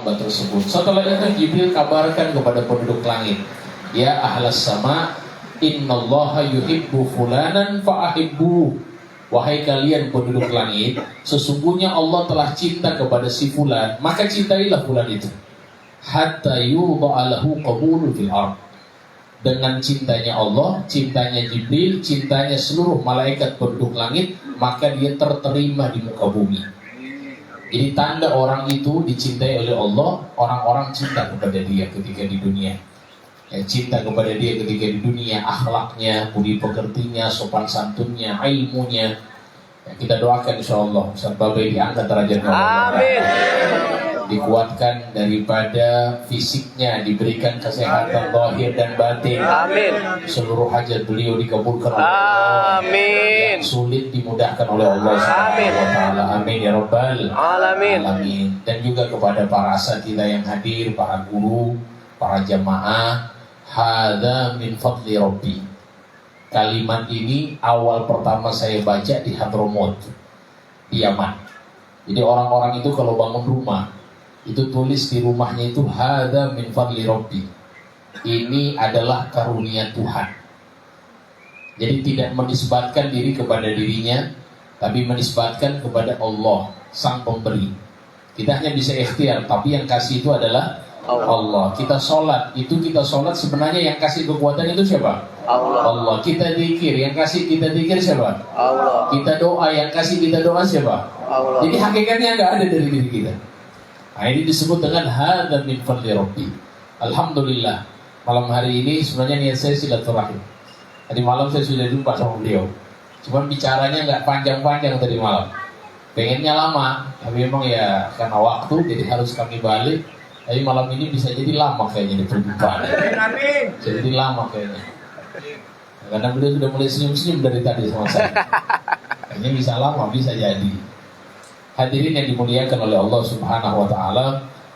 hamba tersebut. Setelah itu Jibril kabarkan kepada penduduk langit, ya ahlas sama, innallaha yuhibbu fulanan fa'ahibbu. Wahai kalian penduduk langit, sesungguhnya Allah telah cinta kepada si fulan, maka cintailah fulan itu. Hatta yudha lahu qabulu fil ard. Dengan cintanya Allah, cintanya Jibril, cintanya seluruh malaikat penduduk langit, maka dia terterima di muka bumi. Jadi tanda orang itu dicintai oleh Allah, orang-orang cinta kepada dia ketika di dunia. Ya, cinta kepada dia ketika di dunia, akhlaknya, budi pekertinya, sopan santunnya, ilmunya. Ya, kita doakan insyaallah Ustaz Babai diangkat derajatnya. Amin. Dikuatkan daripada fisiknya, diberikan kesehatan zahir dan batin. Amin. Seluruh hajat beliau dikabulkan oleh Allah. Amin. Yang sulit dimudahkan oleh Allah Subhanahu wa taala. Amin ya rabbal alamin. Amin. Dan juga kepada para asatidzah yang hadir, para guru, para jamaah, hadza min fadli rabbi. Kalimat ini awal pertama saya baca di Hadramaut, di Yaman. Jadi orang-orang itu kalau bangun rumah, itu tulis di rumahnya itu hadza min fadli rabbi. Ini adalah karunia Tuhan. Jadi tidak menisbatkan diri kepada dirinya, tapi menisbatkan kepada Allah, Sang Pemberi. Kita hanya bisa ikhtiar, tapi yang kasih itu adalah Allah. Kita sholat, itu kita sholat sebenarnya yang kasih kekuatan itu siapa? Allah. Kita zikir, yang kasih kita zikir siapa? Allah. Kita doa, yang kasih kita doa siapa? Allah. Jadi hakikatnya nggak ada dari diri kita. Nah, ini disebut dengan hadza min fadli rabbi. Alhamdulillah, malam hari ini sebenarnya niat saya silaturahim. Tadi malam saya sudah jumpa sama beliau. Cuman bicaranya nggak panjang-panjang tadi malam. Pengennya lama, tapi memang ya karena waktu jadi harus kami balik. Tapi malam ini bisa jadi lama kayaknya di perjumpaan. Jadi lama kayaknya. Karena beliau sudah mulai senyum-senyum dari tadi sama saya. Kayaknya bisa lama, bisa jadi. Hadirin yang dimuliakan oleh Allah Subhanahu wa taala,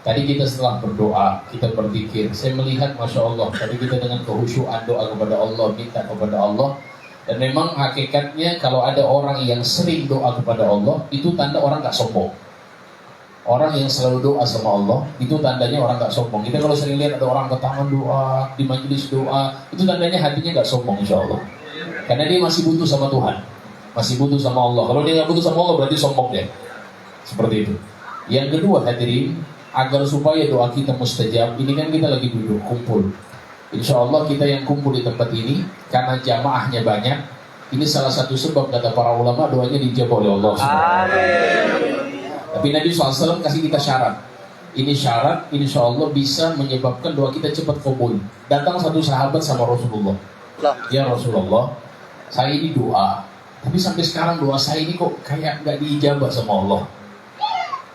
tadi kita setelah berdoa, kita berzikir. Saya melihat Masya Allah, tadi kita dengan kehusyuan doa kepada Allah, minta kepada Allah. Dan memang hakikatnya kalau ada orang yang sering doa kepada Allah, itu tanda orang gak sombong. Orang yang selalu doa sama Allah, itu tandanya orang gak sombong. Kita kalau sering lihat ada orang ke tangan doa, di majelis doa, itu tandanya hatinya gak sombong insya Allah. Karena dia masih butuh sama Tuhan, masih butuh sama Allah. Kalau dia gak butuh sama Allah berarti sombong dia. Seperti itu. Yang kedua hadirin, agar supaya doa kita mustajab, ini kan kita lagi duduk, kumpul. Insya Allah kita yang kumpul di tempat ini, karena jamaahnya banyak, ini salah satu sebab kata para ulama doanya dijawab oleh Allah. Amin. Tapi Nabi SAW kasih kita syarat. Ini syarat insya Allah bisa menyebabkan doa kita cepat kabul. Datang satu sahabat sama Rasulullah. Ya Rasulullah, saya ini doa, tapi sampai sekarang doa saya ini kok kayak gak diijabah sama Allah.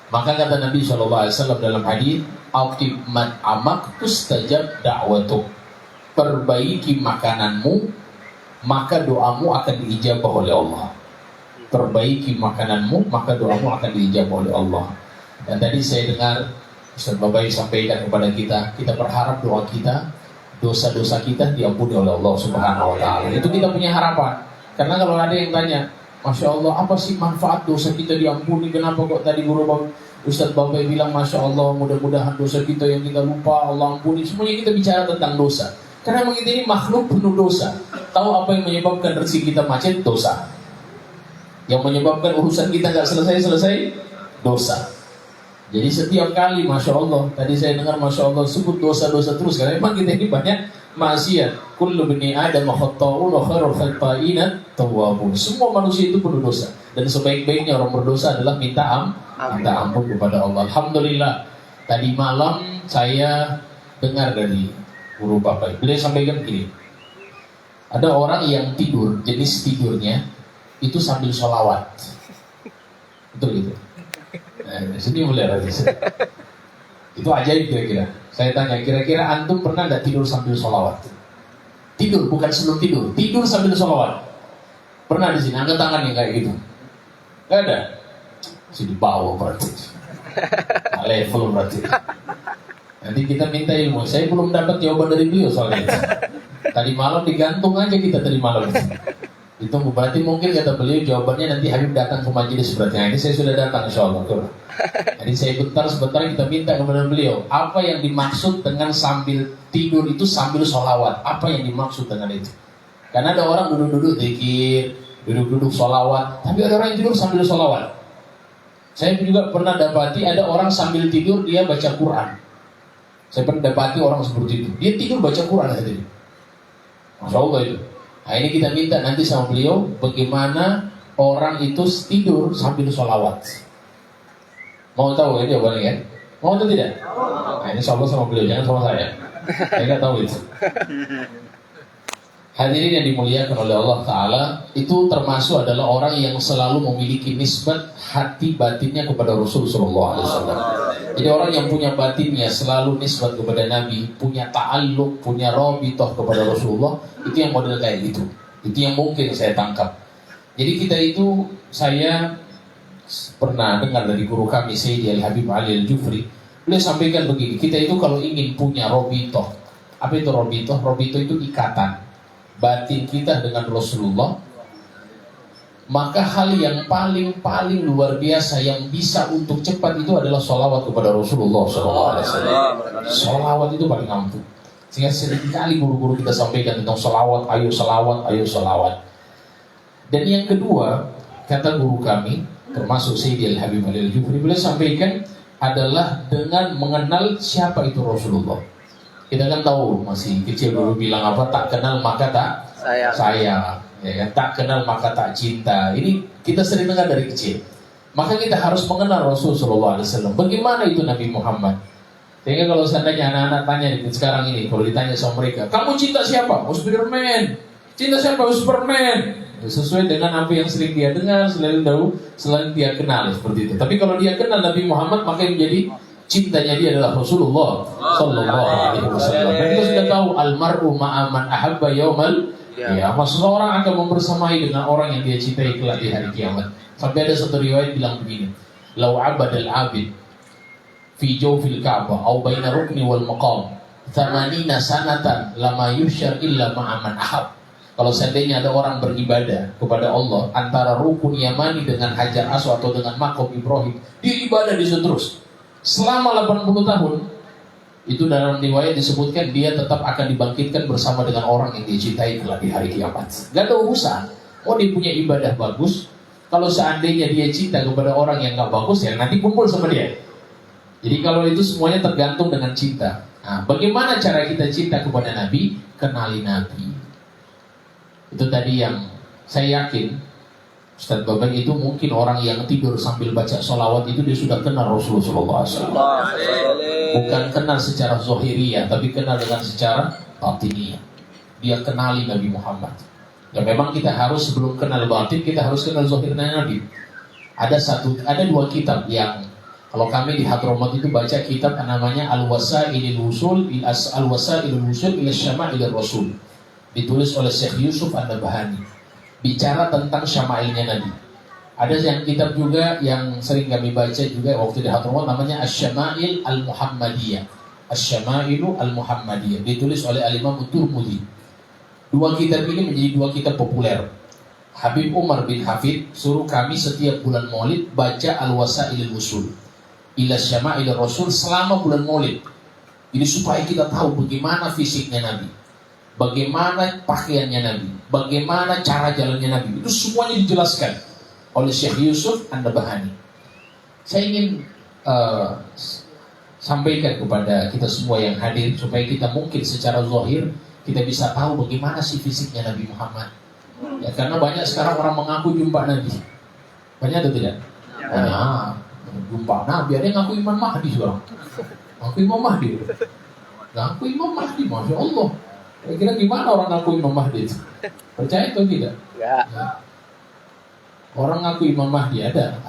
Maka kata Nabi SAW dalam hadis, "Aqib man amak tustajab da'watuk." Perbaiki makananmu, maka doamu akan diijabah oleh Allah. Perbaiki makananmu, maka doamu akan diijabah oleh Allah. Dan tadi saya dengar Ustaz Babai sampaikan kepada kita, kita berharap doa kita, dosa-dosa kita diampuni oleh Allah Subhanahu wa taala. Itu kita punya harapan. Karena kalau ada yang tanya, Masya Allah, apa sih manfaat dosa kita diampuni? Kenapa kok tadi guru Ustaz Babai bilang Masya Allah, mudah-mudahan dosa kita yang kita lupa Allah ampuni. Semuanya kita bicara tentang dosa. Karena kita ini makhluk penuh dosa. Tahu apa yang menyebabkan rezeki kita macet? Dosa. Yang menyebabkan urusan kita gak selesai-selesai? Dosa. Jadi setiap kali Masya Allah, tadi saya dengar Masya Allah sebut dosa-dosa terus. Karena memang kita ini banyak maksiat. Kullu bani Adam khata'un wa khairul khata'ina tawwabun. Semua manusia itu penuh dosa. Dan sebaik-baiknya orang berdosa adalah minta ampun kepada Allah. Alhamdulillah. Tadi malam saya dengar dari guru Bapak. Beliau sampaikan begini. Ada orang yang tidur, jenis tidurnya itu sambil sholawat. Betul gitu. Nah, sini mulai lagi. Itu ajaib kira-kira. Saya tanya, kira-kira antum pernah nggak tidur sambil sholawat? Tidur, bukan sebelum tidur. Tidur sambil sholawat. Pernah di sini? Angkat tangan yang kayak gitu. Nggak ada. Sini bawah berarti. Level berarti. Nanti kita minta ilmu. Saya belum dapat jawaban dari beliau soalnya. Tadi malam digantung aja kita tadi malam. Itu berarti mungkin kata beliau jawabannya nanti Habib datang ke majelis berarti. Nah, ini saya sudah datang insya Allah. Jadi saya sebentar kita minta kepada beliau, apa yang dimaksud dengan sambil tidur itu sambil sholawat? Apa yang dimaksud dengan itu? Karena ada orang duduk-duduk zikir, duduk-duduk sholawat, tapi ada orang yang tidur sambil sholawat. Saya juga pernah dapati ada orang sambil tidur dia baca Quran. Saya pernah dapati orang seperti itu. Dia tidur baca Quran tadi. Masya Allah itu. Nah ini kita minta nanti sama beliau bagaimana orang itu tidur sambil sholawat. Mau tahu ya jawabannya kan? Mau atau tidak? Nah ini insya Allah sama beliau, jangan sama saya. Saya nggak tahu itu. Hadirin yang dimuliakan oleh Allah Ta'ala, itu termasuk adalah orang yang selalu memiliki nisbat hati batinnya kepada Rasulullah SAW. Jadi orang yang punya batinnya selalu nisbat kepada Nabi, punya ta'alluq, punya rabithah kepada Rasulullah, itu yang model kayak gitu. Itu yang mungkin saya tangkap. Jadi kita itu, saya pernah dengar dari guru kami Sayyidi Al-Habib Ali Al-Jufri, beliau sampaikan begini, kita itu kalau ingin punya rabithah, apa itu rabithah? Rabithah itu ikatan batin kita dengan Rasulullah, maka hal yang paling luar biasa yang bisa untuk cepat itu adalah sholawat kepada Rasulullah SAW. Sholawat itu paling ampuh. Sehingga sering kali guru-guru kita sampaikan tentang sholawat, ayo sholawat, ayo sholawat. Dan yang kedua, kata guru kami, termasuk Sayyidi Al-Habib Al-Jufri, beliau sampaikan adalah dengan mengenal siapa itu Rasulullah. Kita kan tahu masih kecil dulu bilang apa, tak kenal maka tak sayang, ya kan? Tak kenal maka tak cinta. Ini kita sering dengar dari kecil. Maka kita harus mengenal Rasulullah SAW. Bagaimana itu Nabi Muhammad? Sehingga kalau seandainya anak-anak tanya sekarang ini, kalau ditanya sama mereka, kamu cinta siapa? Oh, Spiderman. Cinta siapa? Oh, Superman. Sesuai dengan apa yang sering dia dengar, selain dia kenal seperti itu. Tapi kalau dia kenal Nabi Muhammad, maka yang menjadi cintanya dia adalah Rasulullah Sallallahu Alaihi Wasallam. Dan kita sudah tahu almaru ma'aman ahabba yaumal qiyamah. Seseorang akan membersamai dengan orang yang dia cintai kelak di hari kiamat. Sampai ada satu riwayat bilang begini, lau abadal abid fi jawfil ka'bah au baina rukni wal maqam 80 sanatan lama yusyar illa ma'aman ahab. Kalau seandainya ada orang beribadah kepada Allah antara rukun Yamani dengan Hajar Aswad atau dengan Maqam Ibrahim, dia ibadah di situ terus selama 80 tahun, itu dalam riwayat disebutkan dia tetap akan dibangkitkan bersama dengan orang yang dicintai kelak di hari kiamat. Gak ada urusan, oh dia punya ibadah bagus, kalau seandainya dia cinta kepada orang yang gak bagus, ya nanti kumpul sama dia. Jadi kalau itu semuanya tergantung dengan cinta. Nah, bagaimana cara kita cinta kepada Nabi? Kenali Nabi. Itu tadi yang saya yakin Ustaz Babak itu mungkin orang yang tidur sambil baca sholawat itu dia sudah kenal Rasulullah SAW. Bukan kenal secara zahiriyah, tapi kenal dengan secara batiniyah. Dia kenali Nabi Muhammad. Dan memang kita harus sebelum kenal batin, kita harus kenal zahirnya Nabi. Ada dua kitab yang kalau kami di Hadramaut itu baca kitab namanya Al-Wasailul Wusul ila Syama'il Rasul. Ditulis oleh Syekh Yusuf An-Nabhani. Bicara tentang syama'ilnya Nabi. Ada yang kitab juga yang sering kami baca juga waktu di Hadramaut namanya Asy-Syama'il Al-Muhammadiyah. Asy-Syama'ilu Al-Muhammadiyah. Ditulis oleh Al-Imam Tirmidzi. Dua kitab ini menjadi dua kitab populer. Habib Umar bin Hafid suruh kami setiap bulan Maulid baca Al-Wasailul Wusul ila Syama'il Rasul selama bulan Maulid. Ini supaya kita tahu bagaimana fisiknya Nabi, bagaimana pakaiannya Nabi, bagaimana cara jalannya Nabi. Itu semuanya dijelaskan oleh Syekh Yusuf An-Nabhani. Saya ingin sampaikan kepada kita semua yang hadir supaya kita mungkin secara zahir kita bisa tahu bagaimana sih fisiknya Nabi Muhammad. Ya, karena banyak sekarang orang mengaku jumpa Nabi. Banyak atau tidak? Banyak. Jumpa Nabi, ada yang ngaku Imam Mahdi sekarang. Ngaku Imam Mahdi. Ngaku Imam Mahdi, Masya Allah. Kira-kira gimana orang ngaku Imam Mahdi itu? Percaya atau tidak? Ya. Orang ngaku Imam Mahdi ada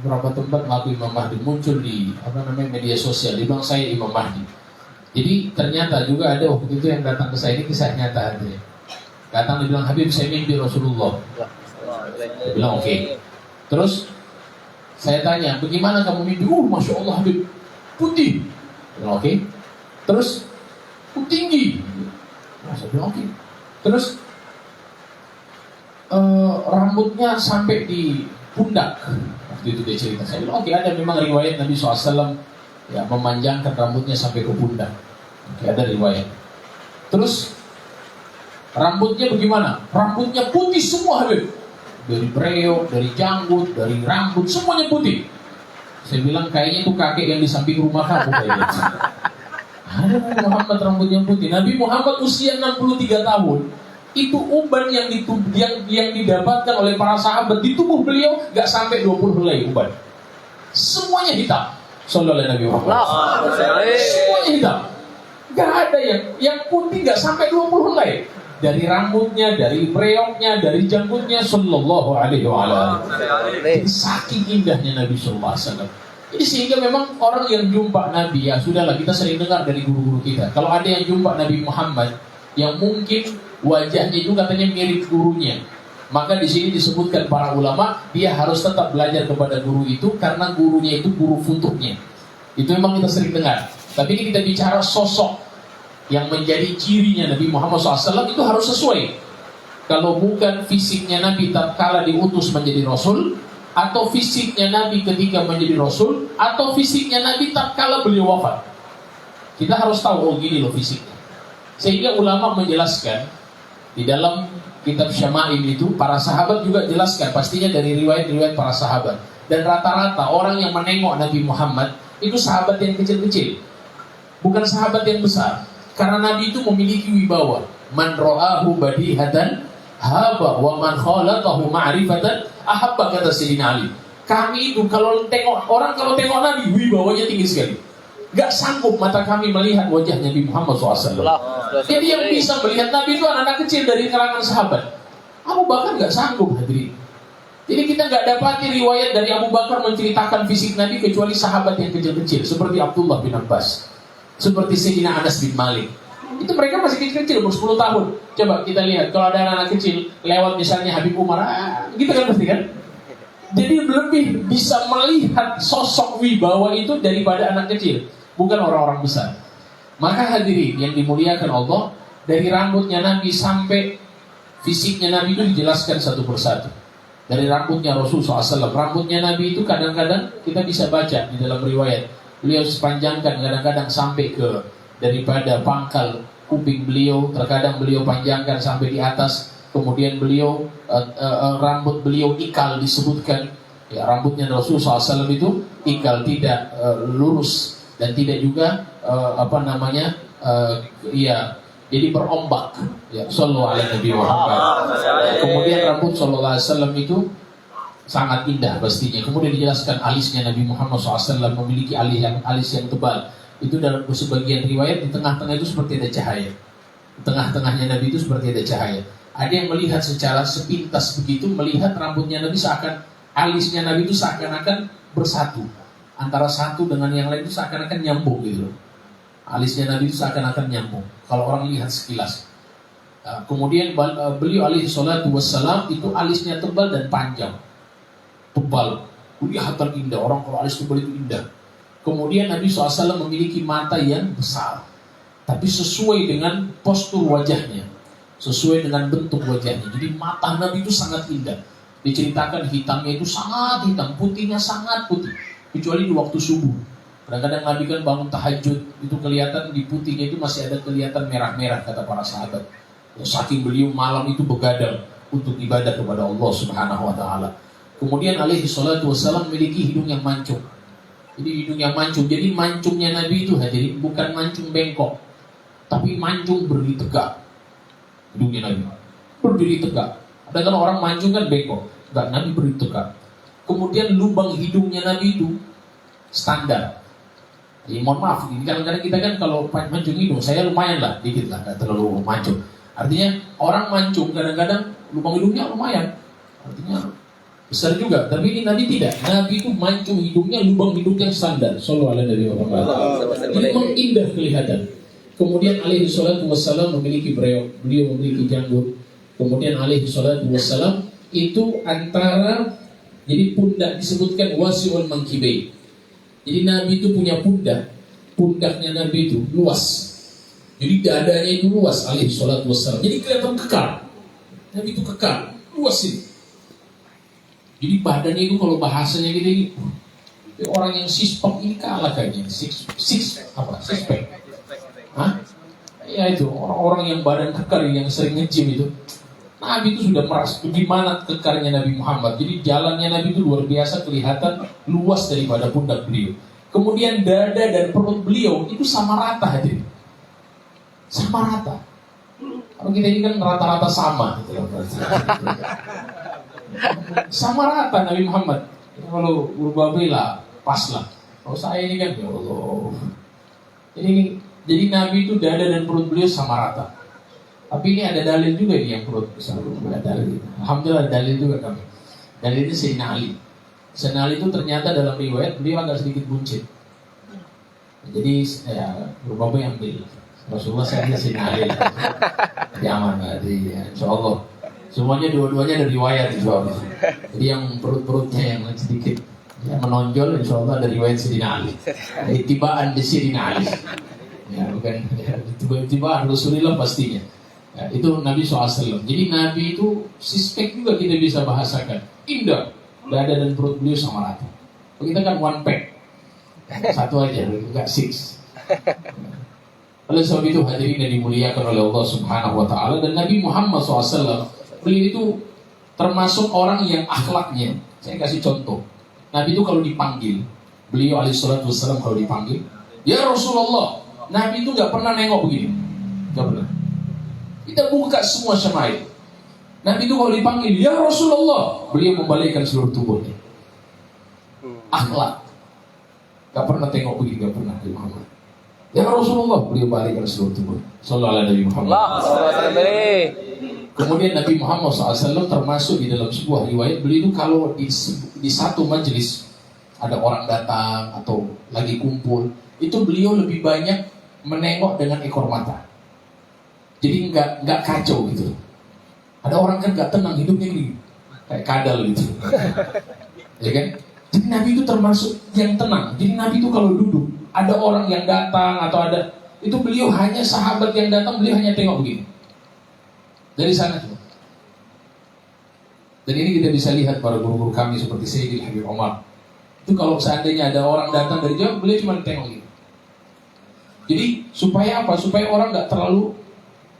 beberapa tempat ngaku Imam Mahdi muncul di media sosial. Dibilang saya Imam Mahdi. Jadi ternyata juga ada waktu itu yang datang ke saya, ini kisah nyata ada. Datang dibilang Habib saya mimpi Rasulullah. Dia bilang oke. Terus saya tanya bagaimana kamu mimpi? Masya Allah Habib putih. Dia bilang oke. Terus tinggi. Saya bilang oke. Terus rambutnya sampai di pundak. Itu dia cerita. Saya bilang, oke, ada memang riwayat Nabi SAW ya memanjangkan rambutnya sampai ke pundak. Oke, ada riwayat. Terus rambutnya bagaimana? Rambutnya putih semua, Habib. Dari breok, dari janggut, dari rambut, semuanya putih. Saya bilang kayaknya itu kakek yang di samping rumah kamu kayaknya. Ada Nabi Muhammad rambutnya putih. Nabi Muhammad usia 63 tahun. Itu uban yang didapatkan oleh para sahabat di tubuh beliau gak sampai 20 helai uban. Semuanya hitam. Sallallahu alaihi Nabi Muhammad. Semuanya hitam. Gak ada yang putih gak sampai 20 helai. Dari rambutnya, dari breoknya, dari janggutnya, sallallahu alaihi wasallam. Jadi saking indahnya Nabi sallallahu alaihi wasallam. Jadi sehingga memang orang yang jumpa Nabi, ya sudahlah, kita sering dengar dari guru-guru kita. Kalau ada yang jumpa Nabi Muhammad yang mungkin wajahnya itu katanya mirip gurunya, maka di sini disebutkan para ulama dia harus tetap belajar kepada guru itu karena gurunya itu guru futuhnya. Itu memang kita sering dengar. Tapi ini kita bicara sosok yang menjadi cirinya Nabi Muhammad SAW itu harus sesuai. Kalau bukan fisiknya Nabi tatkala diutus menjadi Rasul, atau fisiknya Nabi ketika menjadi Rasul, atau fisiknya Nabi tatkala beliau wafat. Kita harus tahu, oh gini loh fisiknya. Sehingga ulama menjelaskan di dalam kitab Syama'il itu, para sahabat juga jelaskan, pastinya dari riwayat-riwayat para sahabat. Dan rata-rata orang yang menengok Nabi Muhammad itu sahabat yang kecil-kecil, bukan sahabat yang besar. Karena Nabi itu memiliki wibawa. Man ra'ahu badihatan haba wa man khalatahu ma'rifatan ahabba, kata Sayyidina Ali. Kami itu kalau tengok Nabi, wibawanya tinggi sekali. Gak sanggup mata kami melihat wajah Nabi Muhammad SAW. Jadi yang bisa melihat Nabi itu anak-anak kecil dari kalangan sahabat. Abu Bakar gak sanggup, hadirin. Jadi kita gak dapati riwayat dari Abu Bakar menceritakan fisik Nabi kecuali sahabat yang kecil-kecil, seperti Abdullah bin Abbas, seperti Sayyidina Anas bin Malik. Itu mereka masih kecil-kecil, umur 10 tahun. Coba kita lihat, kalau ada anak-anak kecil lewat misalnya Habib Umar, gitu kan pasti kan? Jadi lebih bisa melihat sosok wibawa itu daripada anak kecil, bukan orang-orang besar. Maka hadirin yang dimuliakan Allah, dari rambutnya Nabi sampai fisiknya Nabi itu dijelaskan satu persatu. Dari rambutnya Rasul SAW, rambutnya Nabi itu kadang-kadang kita bisa baca di dalam riwayat, beliau sepanjangkan kadang-kadang sampai ke daripada pangkal kuping beliau, terkadang beliau panjangkan sampai di atas. Kemudian beliau rambut beliau ikal disebutkan. Ya, rambutnya Rasul SAW itu ikal, tidak lurus dan tidak juga jadi berombak. Ya, sallallahu alaihi Nabi Muhammad. Kemudian rambut sallallahu alaihi wasallam itu sangat indah pastinya. Kemudian dijelaskan alisnya Nabi Muhammad SAW memiliki alis yang tebal. Itu dalam sebagian riwayat di tengah-tengah itu seperti ada cahaya. Di tengah-tengahnya Nabi itu seperti ada cahaya. Ada yang melihat secara sepintas begitu, melihat rambutnya Nabi alisnya Nabi itu seakan-akan bersatu. Antara satu dengan yang lain itu seakan-akan nyambung gitu. Alisnya Nabi itu seakan-akan nyambung kalau orang lihat sekilas. Kemudian beliau alaihi salatu wassalam itu alisnya tebal dan panjang. Tebal, kelihatan indah. Orang kalau alis tebal itu indah. Kemudian Nabi SAW memiliki mata yang besar, tapi sesuai dengan postur wajahnya, sesuai dengan bentuk wajahnya. Jadi mata Nabi itu sangat indah. Diceritakan hitamnya itu sangat hitam, putihnya sangat putih, kecuali di waktu subuh. Kadang-kadang Nabi kan bangun tahajud, itu kelihatan di putihnya itu masih ada kelihatan merah-merah, kata para sahabat. Saking beliau malam itu begadang untuk ibadah kepada Allah Subhanahu wa ta'ala. Kemudian alaihi salatu wassalam memiliki hidung yang mancung. Jadi hidung yang mancung. Jadi mancungnya Nabi itu hadirin bukan mancung bengkok, tapi mancung berdiri tegak. Hidungnya Nabi berdiri tegak. Ada kan orang mancung kan bengkok, enggak, Nabi berdiri tegak. Kemudian lubang hidungnya Nabi itu standar. Ya, mohon maaf, ini kadang-kadang kita kan kalau mancung hidung, saya lumayan lah, dikit lah, enggak terlalu mancung. Artinya orang mancung kadang-kadang lubang hidungnya lumayan, artinya besar juga, tapi ini Nabi tidak. Nabi itu mancung hidungnya, lubang hidungnya standar. Sallallahu alaihi wasallam. Jadi mengindah kelihatan. Kemudian alaihi salatu wassalam memiliki breok, beliau memiliki janggut. Kemudian alaihi salatu wassalam itu antara, jadi pundak disebutkan wasi'ul mankibai. Jadi Nabi itu punya pundak. Pundaknya Nabi itu luas. Jadi dadanya itu luas alaihi salatu wassalam. Jadi kelihatan kekar. Nabi itu kekar, luas ini. Jadi badannya itu kalau bahasanya gitu, orang yang six-pack ini kalah kayaknya. Six pack. Hah? Ya itu orang-orang yang badan kekar yang sering nge-gym itu. Nabi itu sudah merasa gimana kekarnya Nabi Muhammad. Jadi jalannya Nabi itu luar biasa, kelihatan luas daripada pundak beliau. Kemudian dada dan perut beliau itu sama rata hadirin. Sama rata. Kalau kita ini kan rata-rata sama gitu. Sama rata Nabi Muhammad. Kalau berubah bela pas lah. Kalau saya ini kan ya Allah. Jadi Nabi itu dada dan perut beliau sama rata. Tapi ini ada dalil juga nih yang perut besar. Ada dalil. Alhamdulillah ada dalil juga kami. Dalil itu Sayyidina Ali. Sayyidina Ali itu ternyata dalam riwayat beliau agak sedikit buncit. Jadi ya berubah yang ambil. Rasulullah saya Sayyidina Ali. Jadi aman. Jadi ya, insya Allah. Semuanya dua-duanya ada riwayat insya Allah. Jadi yang perut-perutnya yang sedikit yang menonjol insya Allah ada riwayat Sayyidina Ali. Itibaan di Sayyidina Ali. Ya bukan ya, tiba-tiba Rasulullah pastinya. Ya, itu Nabi SAW. Jadi Nabi itu sispek juga kita bisa bahasakan. Indah, dada dan perut beliau sama rata. Kita kan one pack, satu aja, enggak six. Oleh sebab itu hadirin yang dimuliakan oleh Allah Subhanahu Wa Taala dan Nabi Muhammad SAW, beliau itu termasuk orang yang akhlaknya. Saya kasih contoh. Nabi itu kalau dipanggil, beliau alaihissalatu wassalam kalau dipanggil, ya Rasulullah, Nabi itu nggak pernah nengok begini, nggak pernah. Kita buka semua syama'il. Nabi itu kalau dipanggil, ya Rasulullah, beliau membalikkan seluruh tubuhnya. Akhlak. Gak pernah tengok begini, gak pernah Nabi Muhammad. Ya Rasulullah, beliau balikkan seluruh tubuh. Sallallahu alaihi Muhammad. Kemudian Nabi Muhammad SAW termasuk di dalam sebuah riwayat, beliau itu kalau di satu majelis ada orang datang atau lagi kumpul, itu beliau lebih banyak menengok dengan ekor mata. Jadi nggak kacau gitu. Ada orang kan nggak tenang hidupnya ini kayak kadal gitu, ya kan? Jadi Nabi itu termasuk yang tenang. Jadi Nabi itu kalau duduk, ada orang yang datang atau ada itu beliau hanya sahabat yang datang, beliau hanya tengok begini dari sana tuh. Dan ini kita bisa lihat para guru-guru kami seperti Sayyidil Habib Umar. Itu kalau seandainya ada orang datang dari jauh, beliau cuma tengok gitu. Jadi supaya apa? Supaya orang nggak terlalu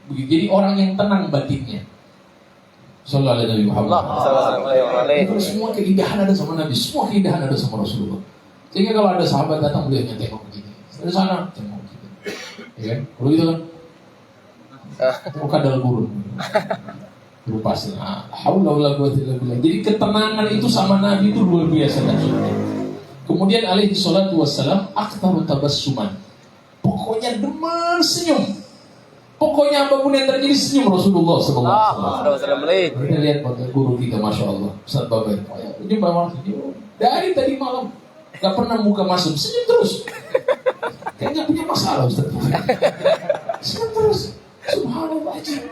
jadi orang yang tenang batinnya. Sallallahu alaihi Muhammad. Itu semua keindahan ada sama Nabi, semua keindahan ada sama Rasulullah. Sehingga kalau ada sahabat datang beliau hanya tengok begini. Dari sana tengok begini. Ya kan? Kalau gitu kan. Oh kadal gurun. Lupa sih. Haula wala quwwata illa billah. Jadi ketenangan itu sama Nabi itu luar biasa dahsyatnya. Kemudian alaihi salatu wassalam aktaru tabassuman. Pokoknya demen senyum. Pokoknya apapun yang terjadi senyum Rasulullah SAW. Kita lihat guru kita, masya Allah, Ustaz Babai. Ini bawa senyum dari tadi malam, gak pernah muka masuk, senyum terus. Kayak gak punya masalah Ustaz. Senyum terus, subhanallah aja.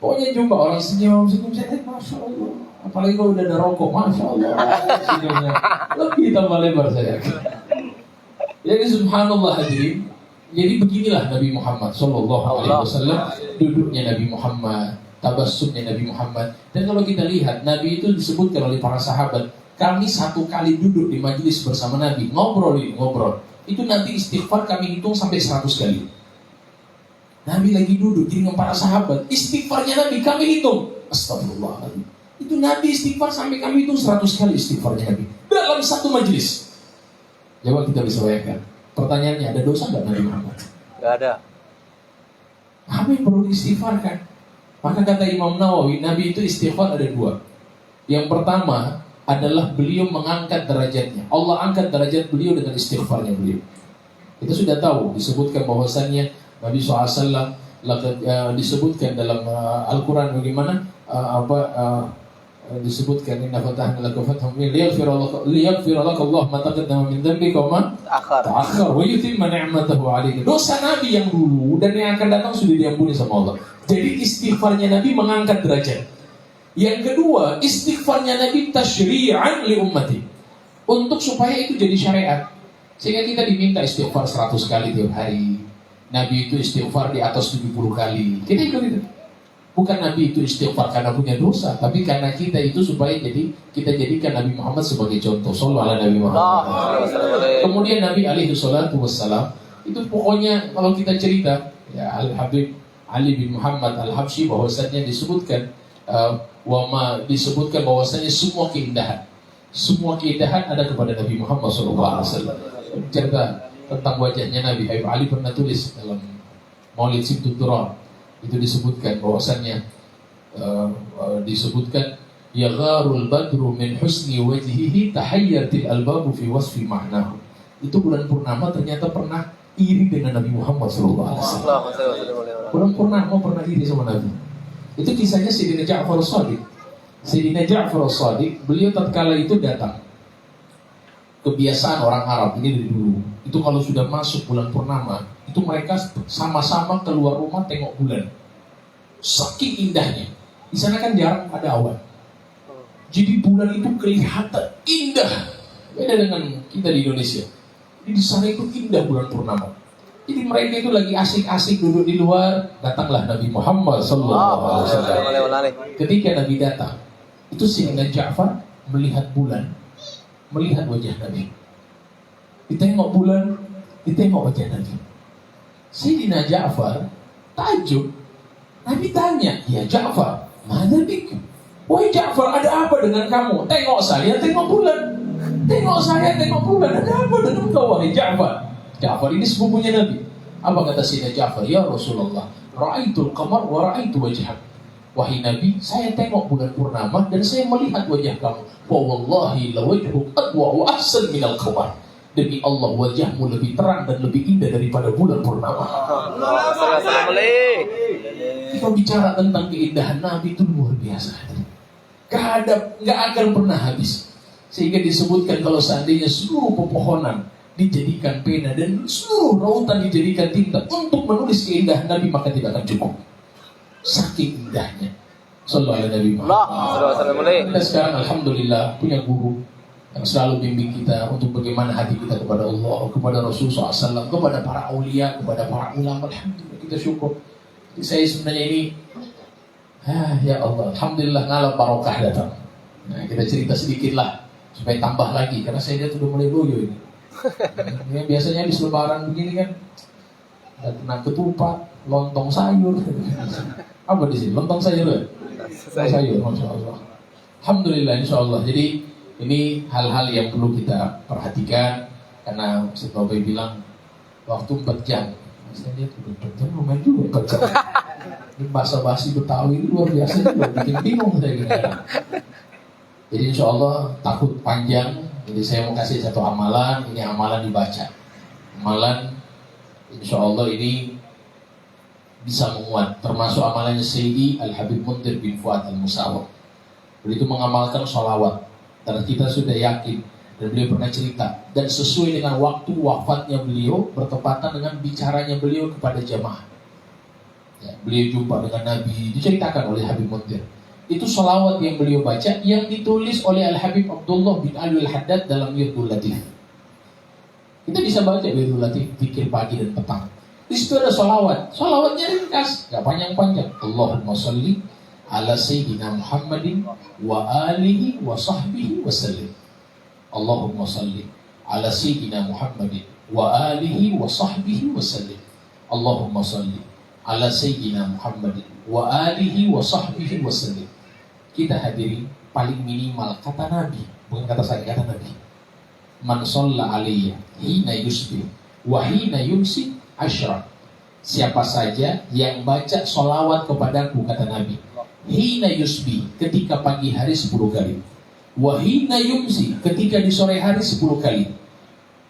Pokoknya jumpa orang senyum, saya masya Allah. Apalagi kalau udah ada rokok, masya Allah, senyumnya lebih tambah lebar saya. Jadi subhanallah hadirin. Jadi beginilah Nabi Muhammad Sallallahu Alaihi Wasallam, duduknya Nabi Muhammad, tabassumnya Nabi Muhammad. Dan kalau kita lihat, Nabi itu disebutkan oleh para sahabat, kami satu kali duduk di majelis bersama Nabi, ngobrol. Itu nanti istighfar kami hitung sampai 100 kali. Nabi lagi duduk dengan para sahabat, istighfarnya Nabi kami hitung. Astagfirullahaladzim. Itu Nabi istighfar sampai kami hitung 100 kali istighfarnya Nabi dalam satu majelis. Coba kita bisa bayangkan. Pertanyaannya, ada dosa nggak Nabi Muhammad? Nggak ada. Apa yang perlu istighfarkan? Maka kata Imam Nawawi, Nabi itu istighfar ada dua. Yang pertama adalah beliau mengangkat derajatnya. Allah angkat derajat beliau dengan istighfarnya beliau. Kita sudah tahu, disebutkan bahwasannya Nabi SAW disebutkan dalam Al-Quran bagaimana disebutkan inna fatahna laka fatham liyaghfira laka Allah ma taqaddama min dhanbika wa ma ta'akhkhar wa yutimma ni'matahu 'alaika. Dosa Nabi yang dulu dan yang akan datang sudah diampuni sama Allah. Jadi istighfarnya Nabi mengangkat derajat. Yang kedua, istighfarnya Nabi tasyri'an li ummati. Untuk supaya itu jadi syariat. Sehingga kita diminta istighfar 100 kali tiap hari. Nabi itu istighfar di atas 70 kali. Kita ikut itu. Bukan Nabi itu istighfar karena punya dosa, tapi karena kita itu supaya kita jadikan Nabi Muhammad sebagai contoh. Shallallahu alaihi Nabi Muhammad. Kemudian Nabi alaihi salatu wassalam itu pokoknya kalau kita cerita ya Al Habib Ali bin Muhammad Al Habsyi bahwasanya disebutkan disebutkan bahwasanya semua keindahan ada kepada Nabi Muhammad sallallahu alaihi wasallam. Cerita tentang wajahnya Nabi Habib Ali pernah tulis dalam Maulid Sibtut Durrar. Itu disebutkan bahwasannya disebutkan yagharul badru min husni wajhihi tahayyatil albabu fi wasfi ma'nahu. Itu bulan purnama ternyata pernah iri dengan Nabi Muhammad sallallahu alaihi wasallam. Bulan purnama pernah iri sama Nabi. Itu kisahnya Sayyidina Ja'far as-Shadiq. Sayyidina Ja'far as-Shadiq, beliau tatkala itu datang. Kebiasaan orang Arab ini dari dulu. Itu kalau sudah masuk bulan purnama, itu mereka sama-sama keluar rumah tengok bulan. Saking indahnya. Di sana kan jarang ada awan. Jadi bulan itu kelihatan indah. Beda dengan kita di Indonesia. Jadi di sana itu indah bulan purnama. Jadi mereka itu lagi asik-asik duduk di luar. Datanglah Nabi Muhammad sallallahu alaihi wasallam. Ketika Nabi datang, itu Sayyidina Ja'far melihat bulan, melihat wajah Nabi. Ditengok bulan, ditengok wajah Nabi. Sayyidina Ja'far takjub. Nabi tanya, "Ya Ja'far, mana bik? Wahai Ja'far, ada apa dengan kamu? Tengok saya, tengok bulan. Tengok saya, tengok bulan. Ada apa dengan kau, wahai Ja'far?" Ja'far ini sepupunya Nabi. Apa kata Sayyidina Ja'far? "Ya Rasulullah, ra'aitul qamar wa ra'aitu wajhak." Wahai Nabi, saya tengok bulan purnama dan saya melihat wajah kamu. Wa wallahi la wajhuk adwa wa ahsan minal qamar. Demi Allah, wajahmu lebih terang dan lebih indah daripada bulan purnama. Kita bicara tentang keindahan Nabi itu luar biasa. Gak akan pernah habis. Sehingga disebutkan kalau seandainya seluruh pepohonan dijadikan pena dan seluruh lautan dijadikan tinta untuk menulis keindahan Nabi, maka tidak akan cukup. Saking indahnya. Sallallahu alaihi wasallam. Kita sekarang alhamdulillah punya guru yang selalu bimbing kita untuk bagaimana hati kita kepada Allah, kepada Rasulullah SAW, kepada para aulia, kepada para ulama. Alhamdulillah kita syukur. Jadi saya sebenarnya ini, ya Allah, alhamdulillah ngalah barokah datang. Nah, kita cerita sedikit lah supaya tambah lagi, karena saya lihat sudah mulai loyo ini. Yang biasanya di Lebaran begini kan, ada kena ketupat, lontong sayur. Apa di sini? Lontong sayur ya? Sayur, masya Allah. Alhamdulillah, insya Allah. Jadi ini hal-hal yang perlu kita perhatikan, karena Ustaz Babai bilang waktu 4 jam. Saya lihat udah 4 jam lumayan juga 4 jam. Ini bahasa basi Betawi ini luar biasa juga, bikin bingung saya gini. Jadi insya Allah takut panjang. Jadi saya mau kasih satu amalan. Ini amalan dibaca. Amalan insya Allah ini bisa menguat. Termasuk amalannya Sayyidi Al Habib Muntir bin Fuad Al Musawwar. Beliau itu mengamalkan sholawat. Karena kita sudah yakin, dan beliau pernah cerita, dan sesuai dengan waktu wafatnya beliau bertepatan dengan bicaranya beliau kepada jamaah. Ya, beliau jumpa dengan Nabi, diceritakan oleh Habib Muntir. Itu sholawat yang beliau baca, yang ditulis oleh Al Habib Abdullah bin Ali Al Haddad dalam Wirdul Latif. Kita bisa baca Wirdul Latif, pikir pagi dan petang. Di situ ada sholawat, sholawatnya ringkas, gak panjang-panjang. Allahumma sholli ala Sayyidina Muhammadin wa alihi wa sahbihi wa sallim. Allahumma salli ala Sayyidina Muhammadin wa alihi wa sahbihi wa sallim. Allahumma salli ala Sayyidina Muhammadin wa alihi wa sahbihi wa sallim. Kita hadiri paling minimal kata Nabi, bukan kata saya, kata Nabi. Man shalla alayya hina yusbih wa hina yumsi asyra. Siapa saja yang baca sholawat kepadaku, kata Nabi, hina yusbi, ketika pagi hari 10 kali, wahina yumsi, ketika di sore hari 10 kali,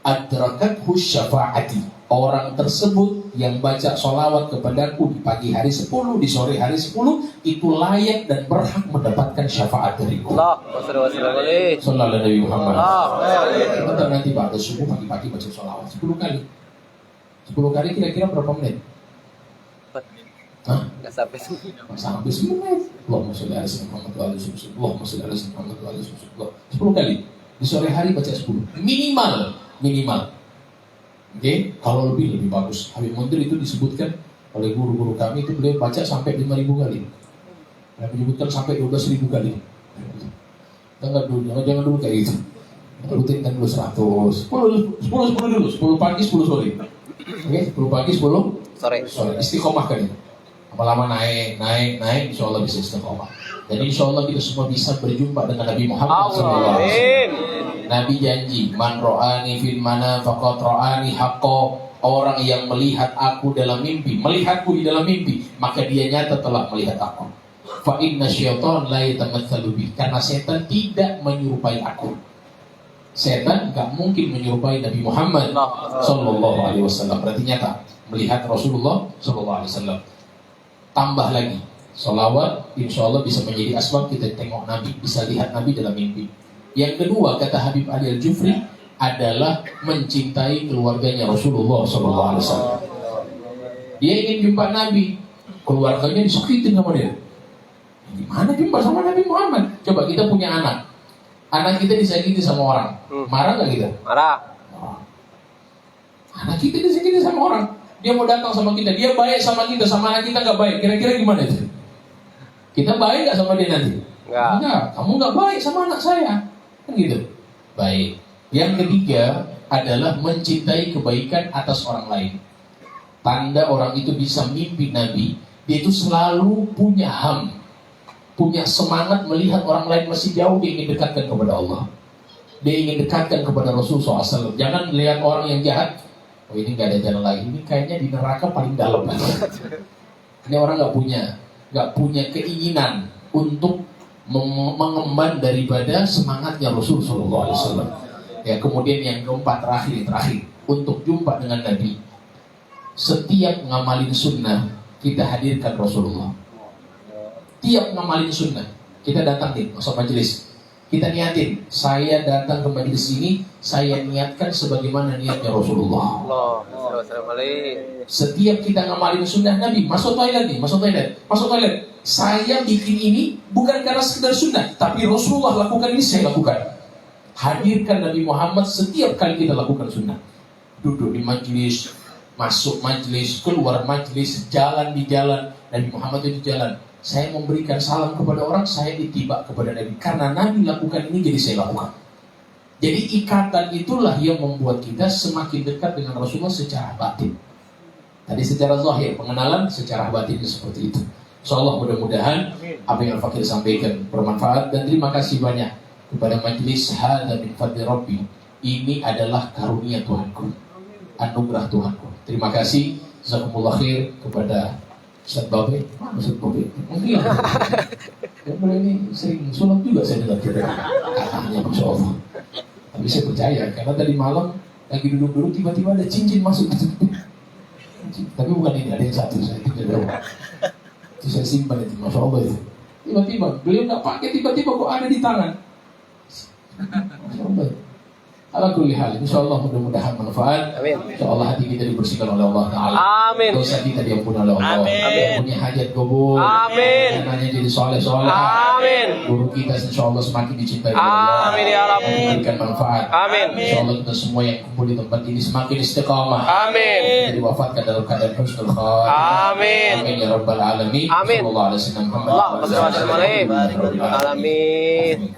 adrakathu syafaati, orang tersebut yang baca sholawat kepadaku di pagi hari 10, di sore hari 10, itu layak dan berhak mendapatkan syafaat dariku. Sallallahu alaihi Muhammad. Sebentar nanti pada subuh pagi-pagi baca sholawat 10 kali. 10 kali kira-kira berapa menit? Nggak sampai 10 menit. Allahumma sholli ala sayyidina Muhammad wa ala alihi wasallam. Allahumma sholli ala sayyidina Muhammad wa ala alihi wasallam. 10 kali. Di sore hari baca 10. Minimal. Oke, kalau lebih bagus. Habib Muntir itu disebutkan oleh guru-guru kami itu beliau baca sampai 5.000 kali. Nabi menyebutkan sampai 12.000 kali. Jangan dulu kayak gitu. Rutinkan dulu 100, 10 dulu, 10 pagi, 10 sore. Oke, 10 pagi, 10 sore. Istiqomah kan itu. Lama-lama naik, insya Allah bisa istiqomah. Jadi insya Allah kita semua bisa berjumpa dengan Nabi Muhammad SAW. Nabi janji, man ro'ani fil mana faqad ro'ani haqqo. Orang yang melihat aku dalam mimpi, melihatku di dalam mimpi, maka dia nyata telah melihat aku. Fa inna syaitan la yatamatsalu bi. Karena setan tidak menyerupai aku. Setan gak mungkin menyerupai Nabi Muhammad sallallahu alaihi wasallam. Berarti nyata melihat Rasulullah sallallahu alaihi wasallam. Tambah lagi sholawat, insya Allah bisa menjadi asbab kita tengok Nabi, bisa lihat Nabi dalam mimpi. Yang kedua, kata Habib Ali Al-Jufri, adalah mencintai keluarganya Rasulullah sallallahu alaihi wasallam. Dia ingin jumpa Nabi, keluarganya disakitin sama dia. Gimana jumpa sama Nabi Muhammad? Coba kita punya anak kita disakiti sama orang, marah nggak kita? Marah. Anak kita disakiti sama orang, dia mau datang sama kita, dia baik sama kita, sama anak kita nggak baik. Kira-kira gimana itu? Kita baik nggak sama dia nanti? Enggak. Kamu nggak baik sama anak saya, kan gitu. Baik. Yang ketiga adalah mencintai kebaikan atas orang lain. Tanda orang itu bisa mimpi Nabi, dia itu selalu punya punya semangat melihat orang lain masih jauh, dia ingin dekatkan kepada Allah. Dia ingin dekatkan kepada Rasulullah SAW. Jangan melihat orang yang jahat, oh ini gak ada jalan lagi, ini kayaknya di neraka paling dalam. Ini orang gak punya keinginan untuk mengemban daripada semangatnya Rasulullah SAW. Ya, kemudian yang keempat terakhir untuk jumpa dengan Nabi, setiap ngamalin sunnah kita hadirkan Rasulullah. Tiap ngamalin sunnah kita datang nih masuk majelis, kita niatin, saya datang ke majelis ini, saya niatkan sebagaimana niatnya Rasulullah. Setiap kita ngamalin sunnah Nabi, masuk toilet, saya bikin ini bukan karena sekedar sunnah, tapi Rasulullah lakukan ini, saya lakukan. Hadirkan Nabi Muhammad setiap kali kita lakukan sunnah. Duduk di majelis, masuk majelis, keluar majelis, jalan di jalan, Nabi Muhammad itu di jalan. Saya memberikan salam kepada orang, saya ditibak kepada Nabi. Karena Nabi lakukan ini, jadi saya lakukan. Jadi ikatan itulah yang membuat kita semakin dekat dengan Rasulullah secara batin. Tadi secara zahir, pengenalan, secara batin seperti itu. InsyaAllah mudah-mudahan apa yang Al-Fakir sampaikan bermanfaat. Dan terima kasih banyak kepada majelis Hadza min Fadli Rabbi. Ini adalah karunia Tuhanku, anugerah Tuhanku. Terima kasih. Jazakumullah khair kepada Ustaz Babe. Ustaz Babe mungkin ya, ini sering sulap juga saya dengar kira katanya, Masya Allah. Tapi saya percaya, karena tadi malam lagi duduk-duduk tiba-tiba ada cincin masuk. Tapi bukan ini, ada yang satu saya tidak tahu. Itu saya simpan itu, Masya Allah itu. Tiba-tiba beliau nggak pakai, tiba-tiba kok ada di tangan. Masya Allah. Ala kulli hal, insyaallah mudah-mudahan manfaat. Amin. Insyaallah hati kita dibersihkan oleh Allah Ta'ala. Amin. Dosa kita diampuni oleh Allah. Amin. Punya hajat kabul. Amin. Anaknya jadi soleh-soleh. Amin. Guru kita insyaallah semakin dicintai oleh Allah. Amin ya Rabbi. Memberikan manfaat. Amin. Insyaallah kita semua yang kumpul di tempat ini semakin istiqamah. Amin. Kita diwafatkan dalam keadaan husnul khatimah. Amin. Amin ya rabbal alamin. Amin. Sallallahu alaihi wasallam. Allahumma shalli alaihi wa sallam. Amin.